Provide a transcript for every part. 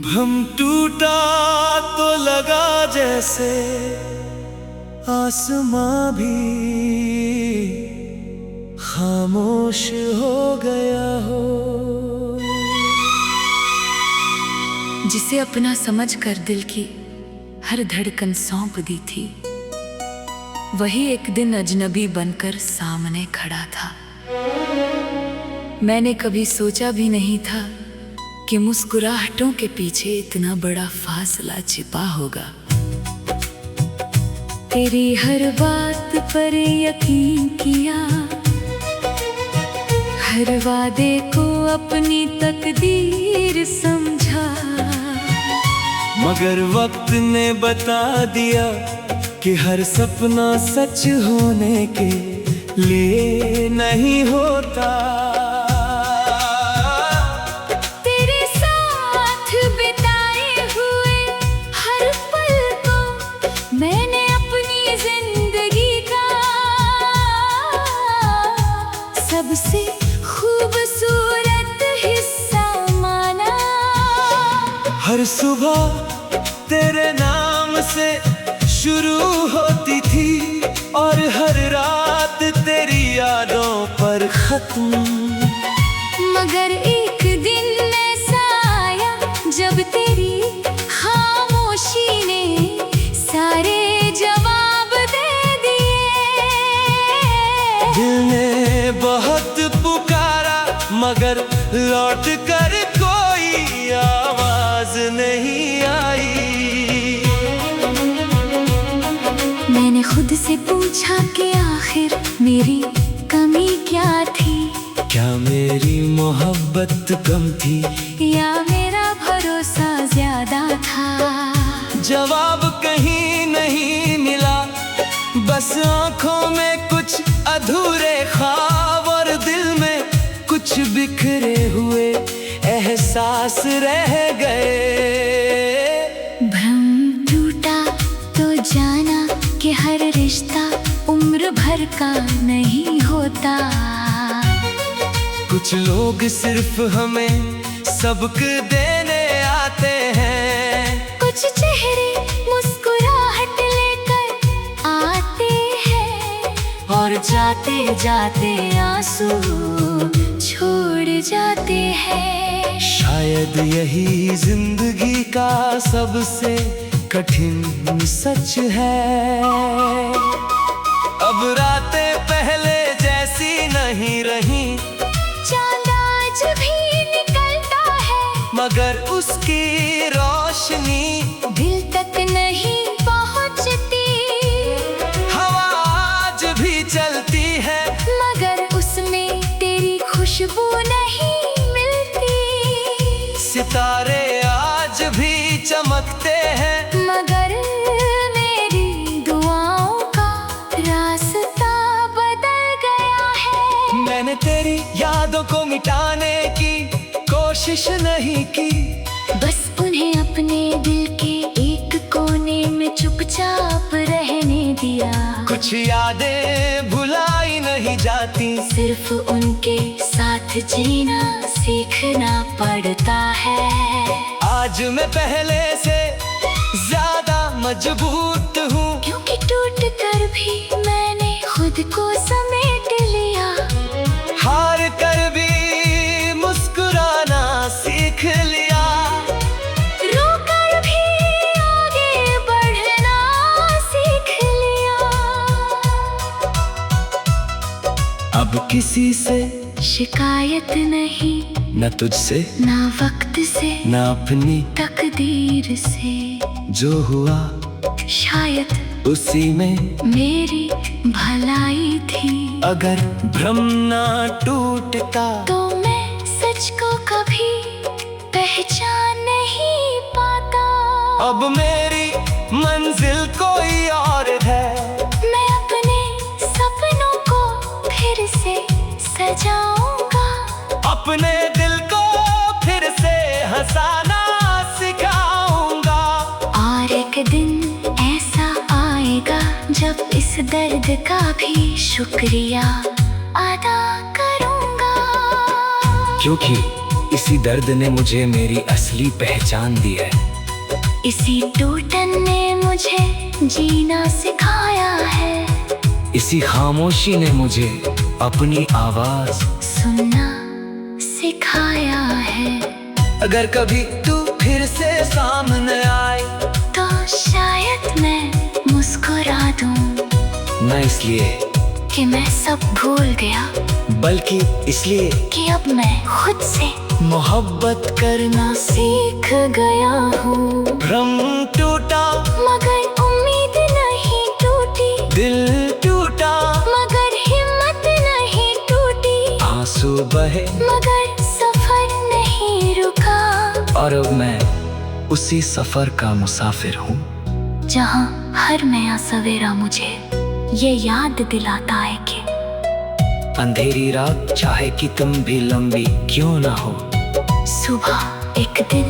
भ्रम टूटा तो लगा जैसे आसमां भी खामोश हो गया हो। जिसे अपना समझकर दिल की हर धड़कन सौंप दी थी, वही एक दिन अजनबी बनकर सामने खड़ा था। मैंने कभी सोचा भी नहीं था कि मुस्कुराहटों के पीछे इतना बड़ा फासला छिपा होगा। तेरी हर बात पर यकीन किया, हर वादे को अपनी तकदीर समझा, मगर वक्त ने बता दिया कि हर सपना सच होने के लिए नहीं होता। तेरे साथ बिताए हुए हर पल को मैंने अपनी जिंदगी का सबसे खूबसूरत हिस्सा माना। हर सुबह तेरे नाम से शुरू होती थी और हर रात तेरी यादों पर खत्म। मगर एक दिन ऐसा आया जब तेरी खामोशी ने सारे जवाब दे दिए। दिल ने बहुत पुकारा मगर लौट कर कोई आवाज नहीं आई। मैंने खुद से पूछा कि आखिर मेरी कमी क्या थी। क्या मेरी मोहब्बत कम थी या मेरा भरोसा ज्यादा था। जवाब कहीं नहीं मिला, बस आंखों में कुछ अधूरे ख्वाब और दिल में कुछ बिखरे हुए एहसास रह गए। भ्रम टूटा तो जाना कि हर रिश्ता उम्र भर का नहीं होता। कुछ लोग सिर्फ हमें सबक देने आते हैं, कुछ चेहरे मुस्कुराहट लेकर आते हैं और जाते जाते आंसू छोड़ जाते हैं। शायद यही जिंदगी का सबसे कठिन सच है। अब रातें पहले जैसी नहीं रही, चांद आज भी निकलता है मगर उसकी रोशनी दिल तक नहीं पहुंचती। हवा आज भी चलती है मगर उसमें तेरी खुशबू नहीं मिलती। सितारे आज भी चमकते हैं मगर मेरी दुआओं का रास्ता बदल गया है। मैंने तेरी यादों को मिटाने की कोशिश नहीं की, बस उन्हें अपने दिल के एक कोने में चुपचाप रहने दिया। कुछ यादें भुलाई नहीं जाती, सिर्फ उनके साथ जीना सीखना पड़ता है। आज मैं पहले से ज्यादा मजबूत हूँ, क्योंकि टूट कर भी मैंने खुद को समेट लिया। हार कर भी मुस्कुराना सीख लिया, रो कर भी आगे बढ़ना सीख लिया। अब किसी से शिकायत नहीं, न तुझसे ना वक्त से न अपनी तकदीर से। जो हुआ शायद उसी में मेरी भलाई थी। अगर भ्रम ना टूटता तो मैं सच को कभी पहचान नहीं पाता। अब मेरी मंजिल कोई और है, मैं अपने सपनों को फिर से सजाऊंगा, अपने दिल को फिर से हंसाना सिखाऊंगा। और एक दिन ऐसा आएगा जब इस दर्द का भी शुक्रिया अदा करूंगा। क्योंकि इसी दर्द ने मुझे मेरी असली पहचान दी है। इसी टूटन ने मुझे जीना सिखाया है। इसी खामोशी ने मुझे अपनी आवाज सुनना सिखाया है। अगर कभी तू फिर से सामने आए तो शायद मैं मुस्कुरा दूं, न इसलिए कि मैं सब भूल गया, बल्कि इसलिए कि अब मैं खुद से मोहब्बत करना सीख गया हूँ। भ्रम टूटा मगर उम्मीद नहीं टूटी, दिल टूटा मगर हिम्मत नहीं टूटी, आंसू बहे मगर सफर नहीं रुका। और अब मैं उसी सफर का मुसाफिर हूँ, जहाँ हर नया सवेरा मुझे ये याद दिलाता है कि अंधेरी रात चाहे कितनी भी लंबी क्यों ना हो, सुबह एक दिन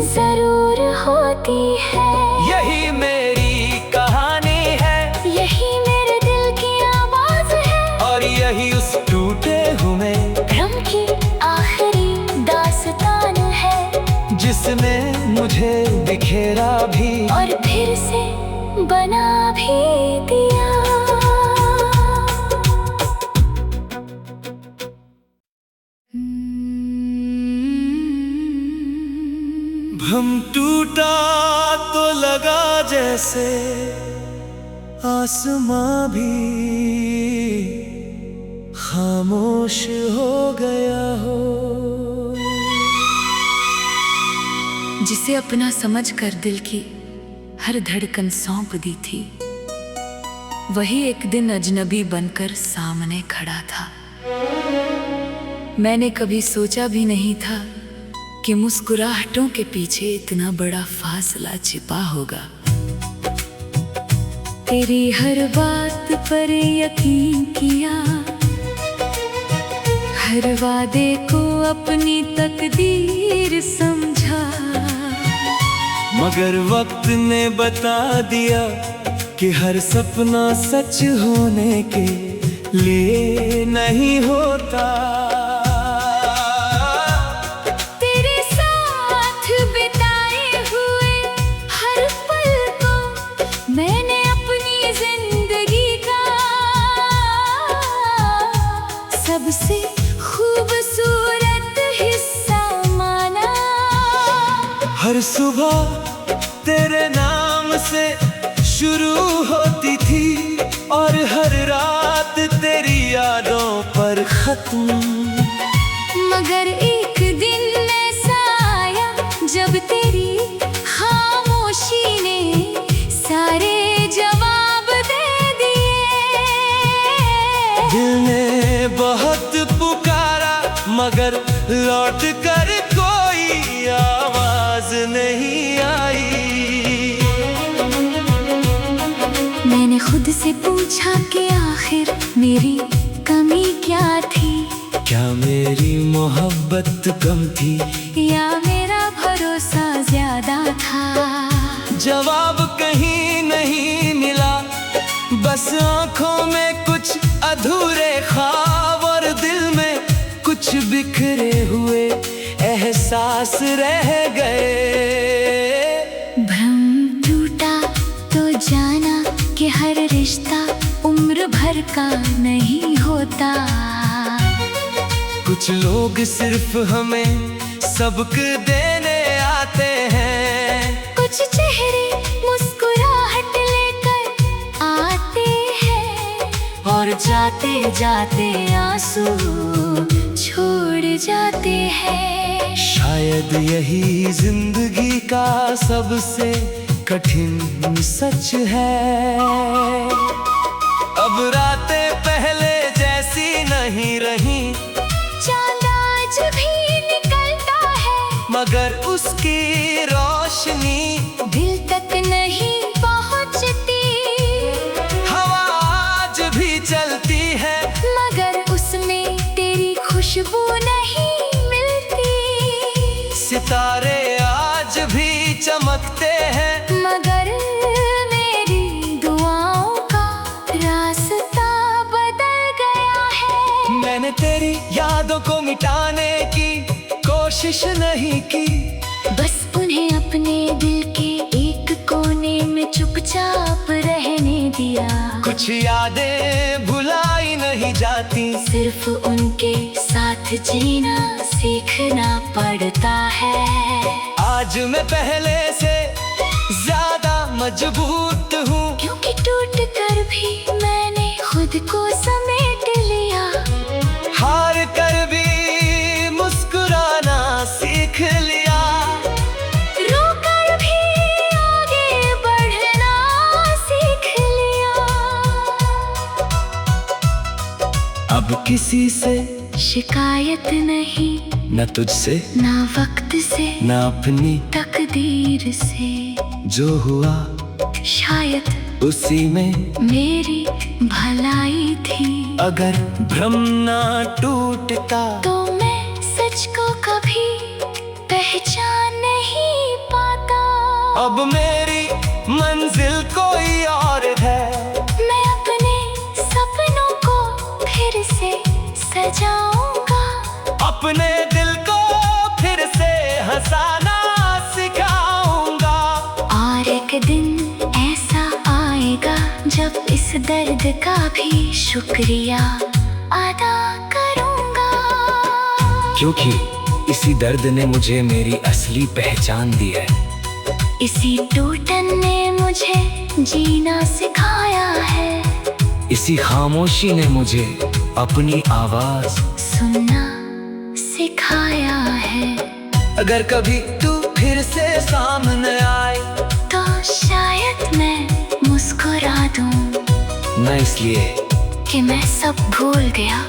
जरूर होती है। यही मेरी कहानी है, यही मेरे दिल की आवाज है, और यही उस टूटे हुए भ्रम की आखिरी दास्तान है, जिसने मुझे बिखेरा भी और फिर से बना भी दिया। भ्रम टूटा तो लगा जैसे आसमां भी खामोश हो गया हो। जिसे अपना समझ कर दिल की हर धड़कन सौंप दी थी, वही एक दिन अजनबी बनकर सामने खड़ा था। मैंने कभी सोचा भी नहीं था कि मुस्कुराहटों के पीछे इतना बड़ा फासला छिपा होगा। तेरी हर बात पर यकीन किया, हर वादे को अपनी तकदीर समझा, मगर वक्त ने बता दिया कि हर सपना सच होने के लिए नहीं होता। तेरे साथ बिताए हुए हर पल को मैंने अपनी जिंदगी का सबसे खूबसूरत हिस्सा माना। हर सुबह तेरे नाम से शुरू होती थी, और हर रात तेरी यादों पर खत्म। मगर एक दिन ऐसा आया जब तेरी खामोशी ने सारे जवाब दे दिए। दिल ने बहुत पुकारा, मगर लौट कर कोई आवाज नहीं आई। मैंने खुद से पूछा कि आखिर मेरी कमी क्या थी, क्या मेरी मोहब्बत कम थी, या मेरा भरोसा ज्यादा था। जवाब कहीं नहीं मिला, बस आंखों में कुछ अधूरे ख्वाब और दिल में कुछ बिखरे हुए एहसास रह गए। भ्रम टूटा तो जाना कि हर रिश्ता उम्र भर का नहीं होता। कुछ लोग सिर्फ हमें सबक देने आते हैं, कुछ चेहरे मुस्कुराहट लेकर आते हैं, और जाते जाते आंसू छोड़ जाते हैं। शायद यही जिंदगी का सबसे कठिन सच है। अब रातें पहले जैसी नहीं रही, चांद आज भी निकलता है, मगर उसकी रोशनी दिल तक नहीं पहुंचती। हवा आज भी चलती है, मगर उसमें तेरी खुशबू नहीं मिलती। सितारे आज भी चमकते हैं, मगर मेरी दुआओं का रास्ता बदल गया है। मैंने तेरी यादों को मिटाने की कोशिश नहीं की। बस उन्हें अपने दिल के एक कोने में चुपचाप रहने दिया। कुछ यादें भुलाई नहीं जाती, सिर्फ उनके साथ जीना सीखना पड़ता है। आज मैं पहले से ज्यादा मजबूत हूँ, क्योंकि टूट कर भी मैंने खुद को समेट लिया। हार कर भी मुस्कुराना सीख लिया। रो कर भी आगे बढ़ना सीख लिया। अब किसी से शिकायत नहीं, न तुझसे ना वक्त से, न अपनी तकदीर से। जो हुआ शायद उसी में मेरी भलाई थी। अगर भ्रम ना टूटता तो मैं सच को कभी पहचान नहीं पाता। अब मेरी मंजिल कोई और है। मैं अपने सपनों को फिर से सजाऊंगा, अपने दिल को फिर से हंसाना सिखाऊंगा। और एक दिन ऐसा आएगा जब इस दर्द का भी शुक्रिया अदा करूंगा। क्योंकि इसी दर्द ने मुझे मेरी असली पहचान दी है। इसी टूटन ने मुझे जीना सिखाया है। इसी खामोशी ने मुझे अपनी आवाज सुनना सिखाया है। अगर कभी तू फिर से सामने आए तो शायद मैं मुस्कुरा दूं, न इसलिए कि मैं सब भूल गया,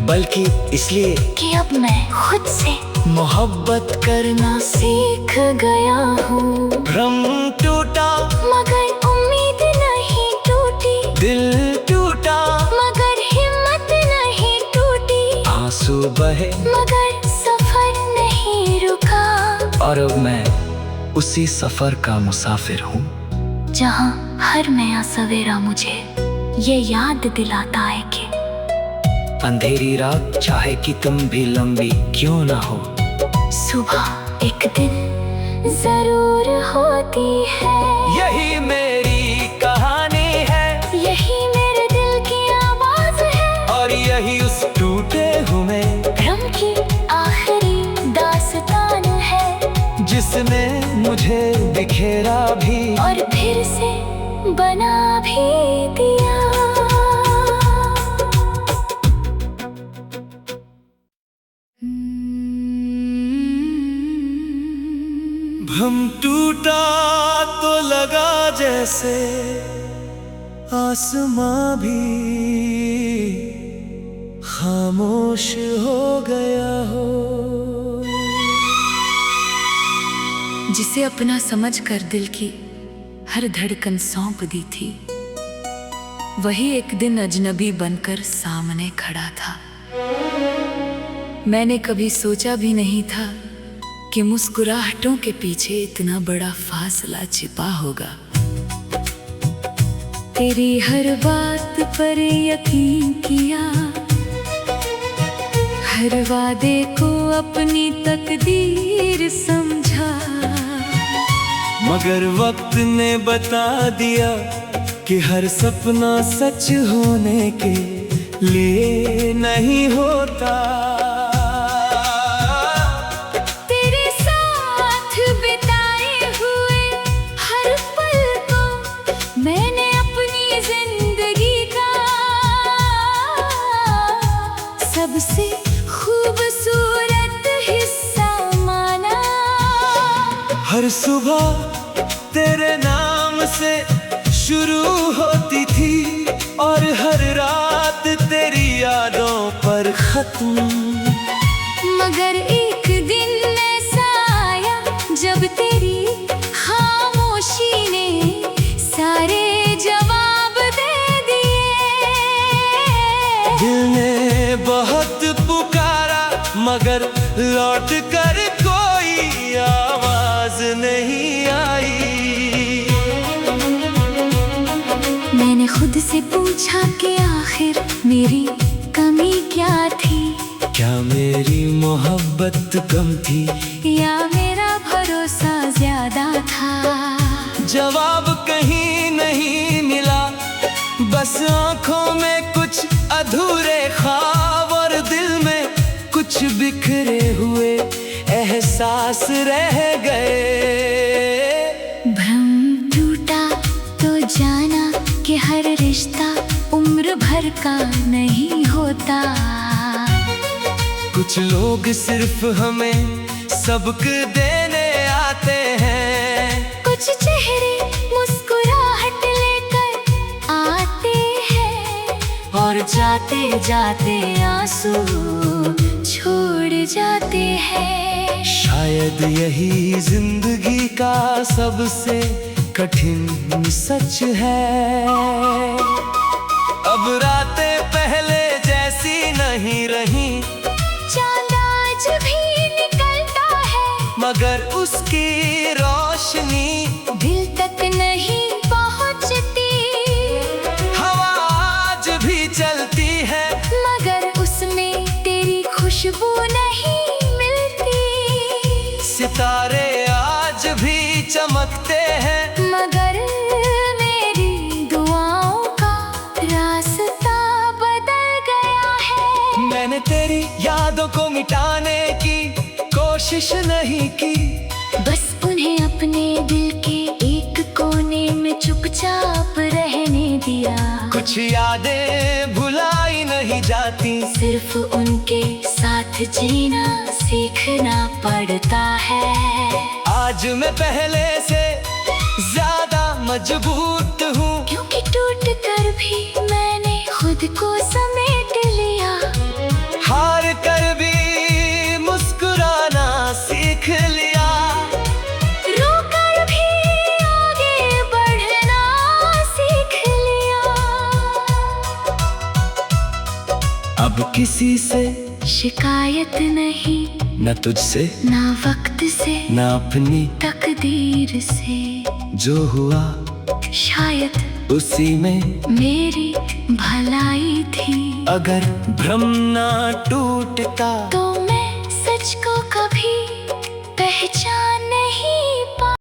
बल्कि इसलिए कि अब मैं खुद से मोहब्बत करना सीख गया हूँ। भ्रम टूटा मगर उम्मीद नहीं टूटी, दिल टूटा मगर हिम्मत नहीं टूटी। आंसू बहे मगर सफर नहीं रुका। और अब मैं उसी सफर का मुसाफिर हूँ, जहाँ हर नया सवेरा मुझे ये याद दिलाता है कि अंधेरी रात चाहे कि तुम भी लंबी क्यों ना हो, सुबह एक दिन जरूर होती है। यही मेरी कहानी है, यही मेरे दिल की आवाज है, और यही उस टूटे हुए भ्रम की आखिरी दास्तान है, जिसने मुझे बिखेरा भी और फिर से बना भी दिया। भ्रम टूटा तो लगा जैसे आसमां भी खामोश हो गया हो। जिसे अपना समझ कर दिल की हर धड़कन सौंप दी थी, वही एक दिन अजनबी बनकर सामने खड़ा था। मैंने कभी सोचा भी नहीं था कि मुस्कुराहटों के पीछे इतना बड़ा फासला छिपा होगा। तेरी हर बात पर यकीन किया, हर वादे को अपनी तकदीर समझा। मगर वक्त ने बता दिया कि हर सपना सच होने के लिए नहीं होता। तेरे साथ बिताए हुए हर पल को मैंने अपनी जिंदगी का सबसे खूबसूरत हिस्सा माना। हर सुबह तेरे नाम से शुरू होती थी, और हर रात तेरी यादों पर खत्म। मगर एक दिन ऐसा आया जब तेरी खामोशी ने सारे जवाब दे दिए। दिल ने बहुत पुकारा, मगर लौट कर कोई आवाज नहीं आई। मैंने खुद से पूछा कि आखिर मेरी कमी क्या थी। क्या मेरी मोहब्बत कम थी या मेरा भरोसा ज्यादा था? जवाब कहीं नहीं मिला, बस आंखों में कुछ अधूरे ख्वाब और दिल में कुछ बिखरे हुए एहसास रह गए। भ्रम टूटा तो जाना कि हर रिश्ता उम्र भर का नहीं होता। कुछ लोग सिर्फ हमें सबक देने आते हैं, कुछ चेहरे मुस्कुराहट लेकर आते हैं और जाते जाते आंसू छोड़ जाते हैं। शायद यही जिंदगी का सबसे कठिन सच है। अब रातें पहले जैसी नहीं रही, चांद आज भी निकलता है, मगर उसकी रोशनी दिल तक नहीं पहुंचती। हवा आज भी चलती है, मगर उसमें तेरी खुशबू नहीं मिलती। सितारे आज भी चमकते हैं, मगर मेरी दुआओं का रास्ता बदल गया है। मैंने तेरी यादों को मिटाने की कोशिश नहीं की, बस उन्हें अपने दिल के एक कोने में चुपचाप रहने दिया। कुछ यादें भुलाई नहीं जाती, सिर्फ उनके साथ जीना सीखना पड़ता है। आज मैं पहले से ज्यादा मजबूत हूँ, क्योंकि टूट कर भी मैंने खुद को समेट लिया। हार कर भी मुस्कुराना सीख लिया, रोकर भी आगे बढ़ना सीख लिया। अब किसी से शिकायत नहीं, न तुझसे ना वक्त से, न अपनी तकदीर से। जो हुआ शायद उसी में मेरी भलाई थी। अगर भ्रम ना टूटता तो मैं सच को कभी पहचान